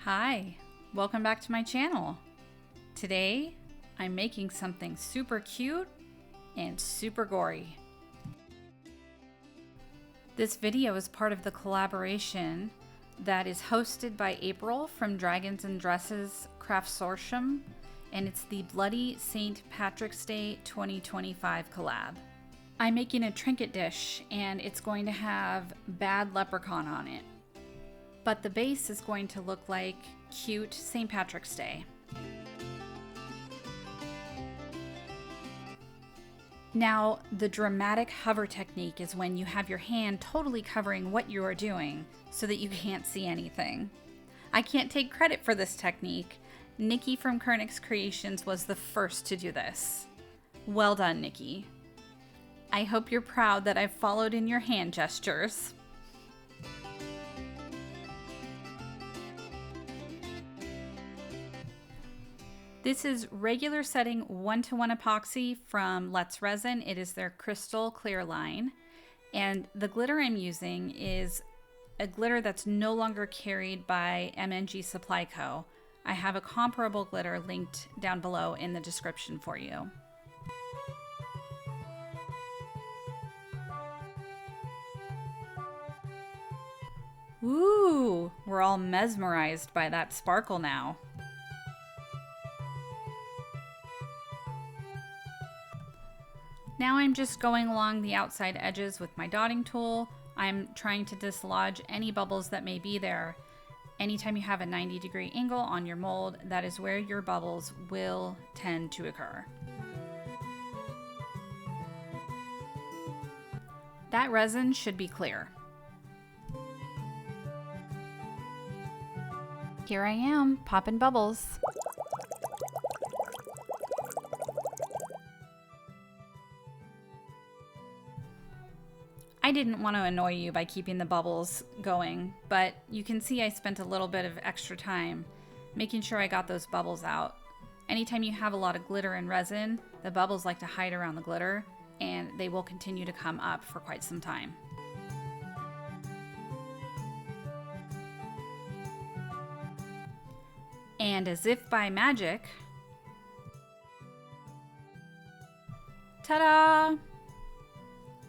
Hi, welcome back to my channel. Today, I'm making something super cute and super gory. This video is part of the collaboration that is hosted by April from Dragons and Dresses Craftsortium, and it's the Bloody St. Patrick's Day 2025 collab. I'm making a trinket dish and it's going to have bad leprechaun on it. But the base is going to look like cute St. Patrick's Day. Now, the dramatic hover technique is when you have your hand totally covering what you are doing so that you can't see anything. I can't take credit for this technique. Nikki from Kernix Creations was the first to do this. Well done, Nikki. I hope you're proud that I've followed in your hand gestures. This is regular setting 1:1 epoxy from Resin. It is their crystal clear line. And the glitter I'm using is a glitter that's no longer carried by MNG Supply Co. I have a comparable glitter linked down below in the description for you. Ooh, we're all mesmerized by that sparkle now. Now I'm just going along the outside edges with my dotting tool. I'm trying to dislodge any bubbles that may be there. Anytime you have a 90-degree angle on your mold, that is where your bubbles will tend to occur. That resin should be clear. Here I am, popping bubbles. I didn't want to annoy you by keeping the bubbles going, but you can see I spent a little bit of extra time making sure I got those bubbles out. Anytime you have a lot of glitter and resin, the bubbles like to hide around the glitter, and they will continue to come up for quite some time. And as if by magic, ta-da!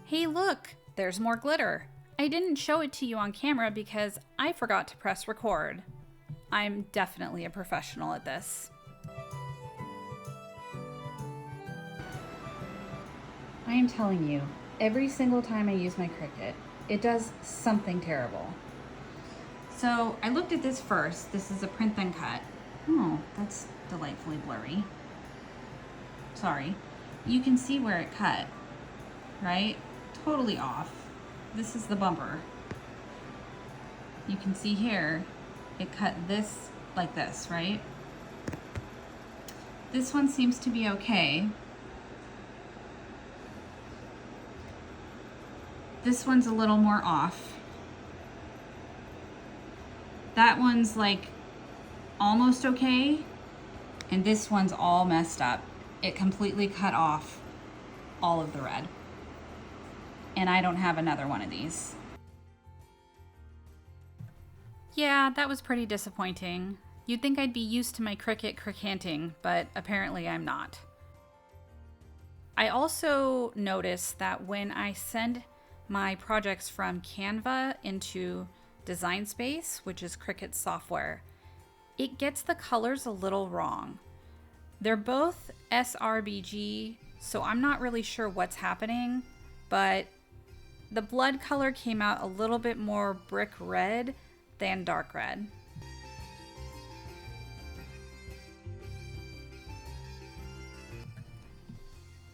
Hey, look! There's more glitter. I didn't show it to you on camera because I forgot to press record. I'm definitely a professional at this. I am telling you, every single time I use my Cricut, it does something terrible. So I looked at this first. This is a print then cut. Oh, that's delightfully blurry. Sorry. You can see where it cut, right? Totally off. This is the bumper. You can see here, it cut this like this, right? This one seems to be okay. This one's a little more off. That one's like almost okay. And this one's all messed up. It completely cut off all of the red. And I don't have another one of these. Yeah, that was pretty disappointing. You'd think I'd be used to my Cricut cricanting, but apparently I'm not. I also noticed that when I send my projects from Canva into Design Space, which is Cricut software, it gets the colors a little wrong. They're both sRBG, so I'm not really sure what's happening, but the blood color came out a little bit more brick red than dark red.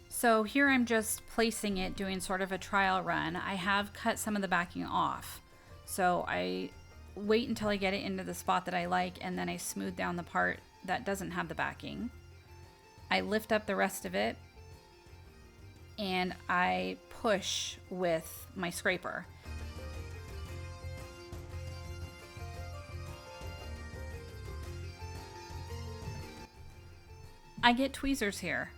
So here I'm just placing it, doing sort of a trial run. I have cut some of the backing off. So I wait until I get it into the spot that I like, and then I smooth down the part that doesn't have the backing. I lift up the rest of it, and I push with my scraper. I get tweezers here.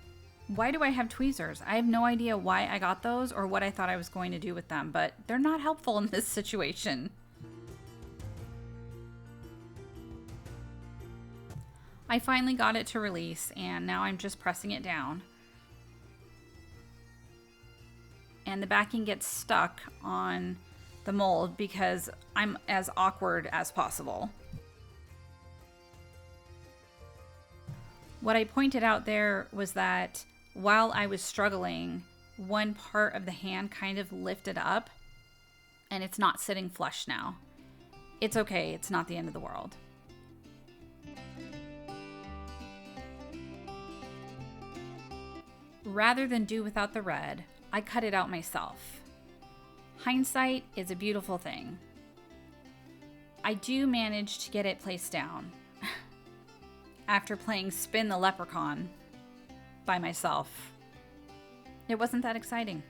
Why do I have tweezers? I have no idea why I got those or what I thought I was going to do with them, but they're not helpful in this situation. I finally got it to release, and now I'm just pressing it down. And the backing gets stuck on the mold because I'm as awkward as possible. What I pointed out there was that while I was struggling, one part of the hand kind of lifted up and it's not sitting flush now. It's okay, it's not the end of the world. Rather than do without the red, I cut it out myself. Hindsight is a beautiful thing. I do manage to get it placed down after playing Spin the Leprechaun by myself. It wasn't that exciting.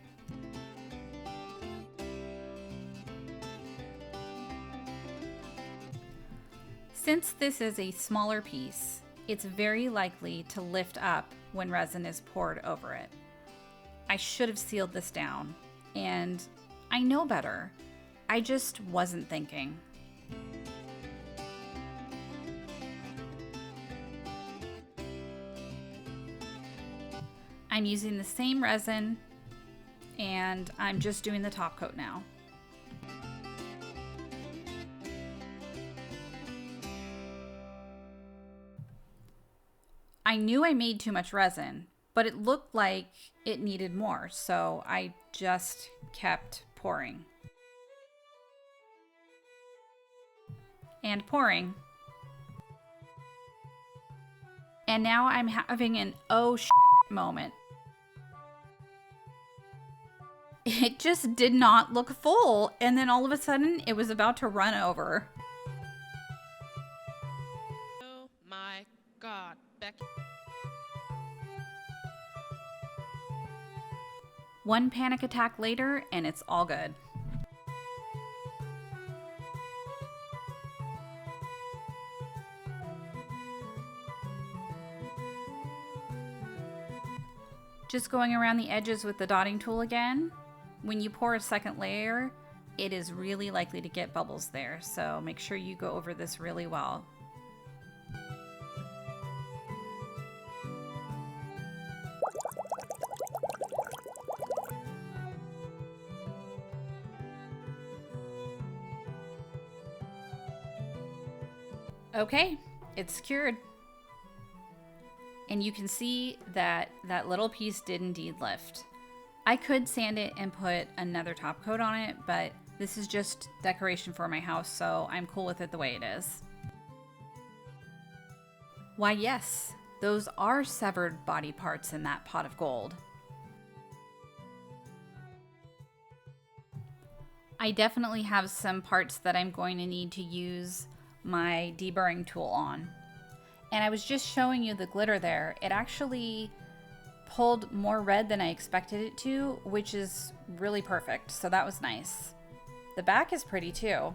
Since this is a smaller piece, it's very likely to lift up when resin is poured over it. I should have sealed this down, and I know better. I just wasn't thinking. I'm using the same resin, and I'm just doing the top coat now. I knew I made too much resin, but it looked like it needed more, so I just kept pouring. And pouring. And now I'm having an oh shit moment. It just did not look full, and then all of a sudden it was about to run over. Oh my God, Becky. One panic attack later, and it's all good. Just going around the edges with the dotting tool again. When you pour a second layer, it is really likely to get bubbles there, so make sure you go over this really well. Okay, it's secured. And you can see that that little piece did indeed lift. I could sand it and put another top coat on it, but this is just decoration for my house, so I'm cool with it the way it is. Why yes, those are severed body parts in that pot of gold. I definitely have some parts that I'm going to need to use my deburring tool on. And I was just showing you the glitter there. It actually pulled more red than I expected it to, which is really perfect. So that was nice. The back is pretty too.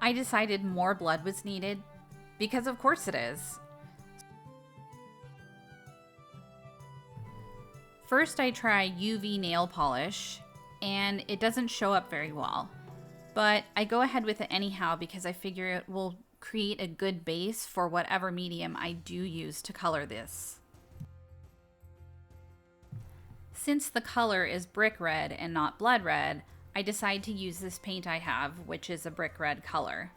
I decided more blood was needed because of course it is. First I try UV nail polish and it doesn't show up very well. But I go ahead with it anyhow because I figure it will create a good base for whatever medium I do use to color this. Since the color is brick red and not blood red, I decide to use this paint I have, which is a brick red color.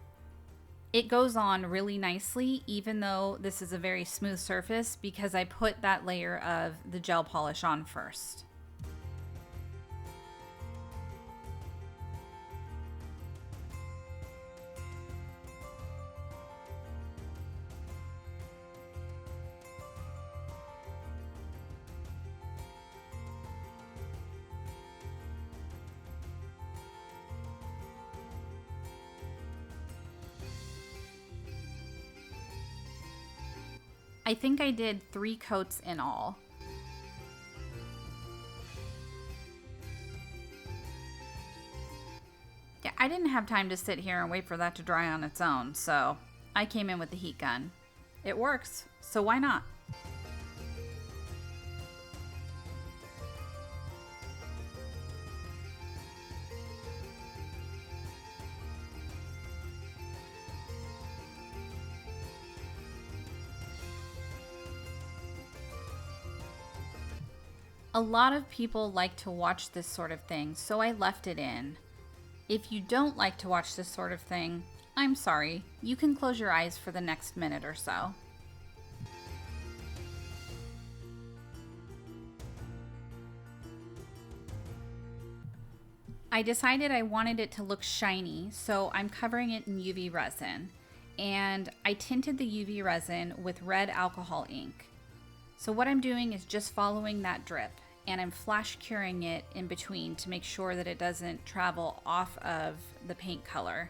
It goes on really nicely even though this is a very smooth surface because I put that layer of the gel polish on first. I think I did 3 coats in all. Yeah, I didn't have time to sit here and wait for that to dry on its own, so I came in with the heat gun. It works, so why not? A lot of people like to watch this sort of thing, so I left it in. If you don't like to watch this sort of thing, I'm sorry. You can close your eyes for the next minute or so. I decided I wanted it to look shiny, so I'm covering it in UV resin. And I tinted the UV resin with red alcohol ink. So what I'm doing is just following that drip, and I'm flash curing it in between to make sure that it doesn't travel off of the paint color.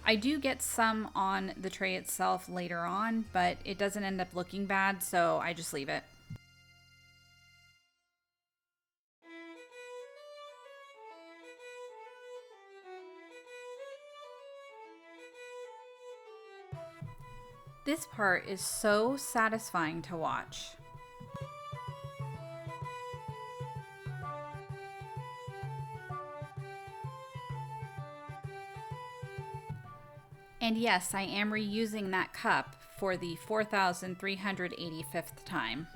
I do get some on the tray itself later on, but it doesn't end up looking bad, so I just leave it. This part is so satisfying to watch. And yes, I am reusing that cup for the 4,385th time.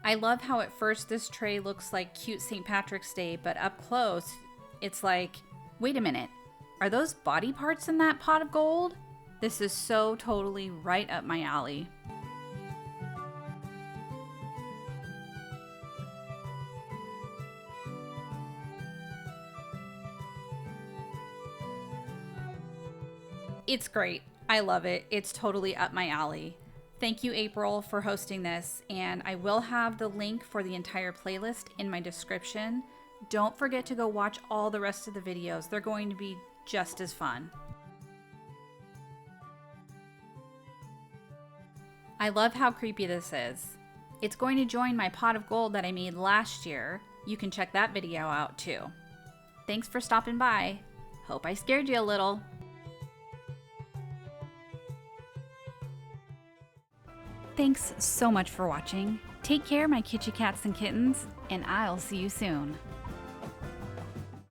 I love how at first this tray looks like cute St. Patrick's Day, but up close, it's like, wait a minute, are those body parts in that pot of gold? This is so totally right up my alley. It's great. I love it. It's totally up my alley. Thank you, April, for hosting this, and I will have the link for the entire playlist in my description. Don't forget to go watch all the rest of the videos. They're going to be just as fun. I love how creepy this is. It's going to join my pot of gold that I made last year. You can check that video out too. Thanks for stopping by. Hope I scared you a little. Thanks so much for watching. Take care, my kitty cats and kittens, and I'll see you soon.